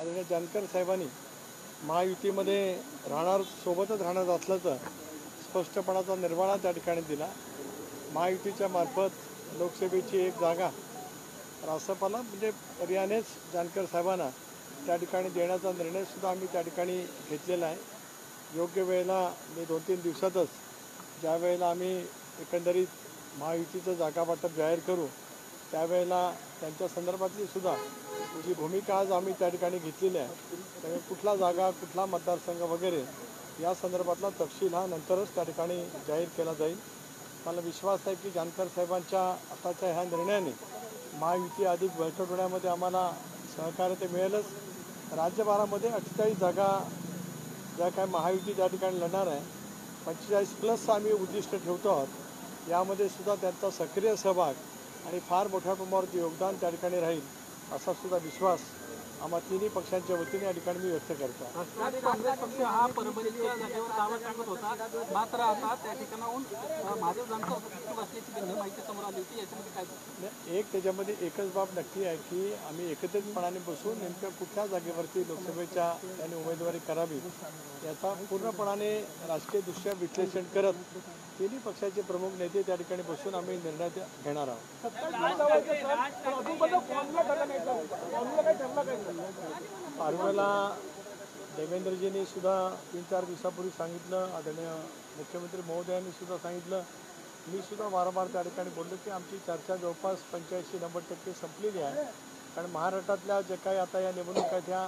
आदरणीय जानकर साहेबांनी महायुतीमध्ये सोबतच राहणार असल्याचं स्पष्टपणाचा निर्वाळा त्या ठिकाणी दिला। महायुतीच्या मार्फत लोकसभेची एक जागा रासपाला म्हणजे पर्यानेच जानकर साहेबांना त्या ठिकाणी देण्याचा निर्णयसुद्धा आम्ही त्या ठिकाणी घेतलेला आहे। योग्य वेळेला मी 2-3 दिवसातच ज्या वेळेला आम्ही एकंदरीत महायुतीचं जागा वाटप जाहीर करू त्यावेळेला त्यांच्या संदर्भातली सुद्धा जी भूमिका आज आम्ही त्या ठिकाणी घेतलेली आहे, त्यामुळे कुठला जागा कुठला मतदारसंघ वगैरे या संदर्भातला तपशील हा नंतरच त्या ठिकाणी जाहीर केला जाईल। मला विश्वास आहे की जानकर साहेबांच्या आताच्या ह्या निर्णयाने महायुती अधिक बळकट होण्यामध्ये आम्हाला सहकार्य ते मिळेलच। राज्यभरामध्ये 48 जागा ज्या काय महायुती त्या ठिकाणी लढणार आहे, 45+ आम्ही उद्दिष्ट ठेवतो आहोत। यामध्ये सुद्धा त्यांचा सक्रिय सहभाग आणि फार मोठ्या प्रमाणावरती योगदान त्या ठिकाणी राहील असा सुद्धा विश्वास आम्हा तिन्ही पक्षांच्या वतीने या ठिकाणी मी व्यक्त करतो। राष्ट्रवादी काँग्रेस पक्ष हा परभणीच्या जागेवर दावा टाकत होता, मात्र आता त्या ठिकाणाहून भाजप जनता असल्याची भिन्न माहिती समोर आली होती। याच्यामध्ये काय त्याच्यामध्ये एकच बाब नक्की आहे की आम्ही एकत्रितपणाने बसून नेमक्या कुठल्या जागेवरती लोकसभेच्या त्यांनी उमेदवारी करावी याचा पूर्णपणाने राजकीयदृष्ट्या विश्लेषण करत तिन्ही पक्षाचे प्रमुख नेते त्या ठिकाणी बसून आम्ही निर्णय घेणार आहोत। पारवेला देवेंद्रजींनी सुद्धा 3-4 दिवसापूर्वी सांगितलं, आदरणीय मुख्यमंत्री महोदयांनी सुद्धा सांगितलं, मी सुद्धा वारंवार त्या ठिकाणी बोललो की आमची चर्चा जवळपास 85-90% संपलेली आहे। कारण महाराष्ट्रातल्या जे काही आता या निवडणुका आहेत ह्या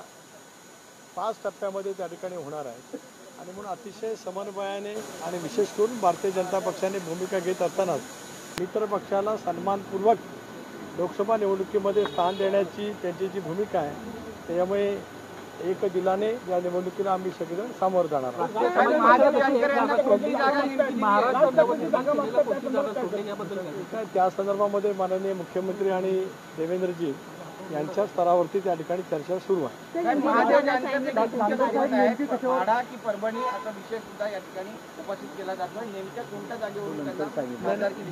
5 टप्प्यामध्ये त्या ठिकाणी होणार आहेत आणि म्हणून अतिशय समन्वयाने आणि विशेष करून भारतीय जनता पक्षाने भूमिका घेत असतानाच मित्र पक्षाला सन्मानपूर्वक लोकसभा निवडणुकीमध्ये स्थान देण्याची त्यांची जी भूमिका आहे त्यामुळे एक दिलाने या निवडणुकीला आम्ही सगळेजण सामोरं जाणार आहोत। त्या संदर्भामध्ये माननीय मुख्यमंत्री आणि देवेंद्रजी यांच्या स्तरावरती त्या ठिकाणी चर्चा सुरू आहे। की परभणी असा विषय सुद्धा या ठिकाणी उपस्थित केला जातो, नेमक्या कोणत्या जागेवरून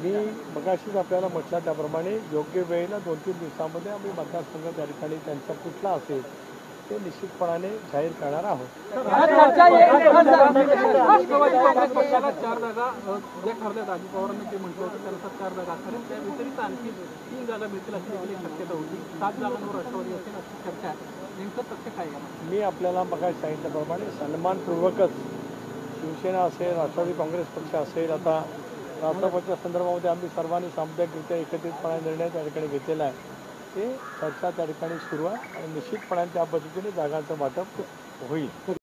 मी मगाशीच आपल्याला म्हटलं त्याप्रमाणे योग्य वेळेला 2-3 दिवसामध्ये आम्ही मतदारसंघ त्या ठिकाणी त्यांचा कुठला असेल ते निश्चितपणाने जाहीर करणार आहोत। राष्ट्रवादी काँग्रेस पक्षाला 4 जागा जे ठरल्यात, अजित पवारांनी जे म्हटलं होतं त्यानुसार 4 जागा असतील, त्या व्यतिरिक्त आणखी 3 जागा मिळतील अशी देखील एक शक्यता होती। 7 जागांवर राष्ट्रवादी असेल अशी चर्चा आहे, नेमकं तथ्य काय आहे? मी आपल्याला मगाशी सांगितल्याप्रमाणे सन्मानपूर्वकच शिवसेना असेल, राष्ट्रवादी काँग्रेस पक्ष असेल, आता राष्ट्रपतीच्या संदर्भामध्ये आम्ही सर्वांनी सामुदायिकरित्या एकत्रितपणे निर्णय त्या ठिकाणी घेतलेला आहे। ते चर्चा त्या ठिकाणी सुरू आहे आणि निश्चितपणे त्या पद्धतीने जागांचं वाटप होईल।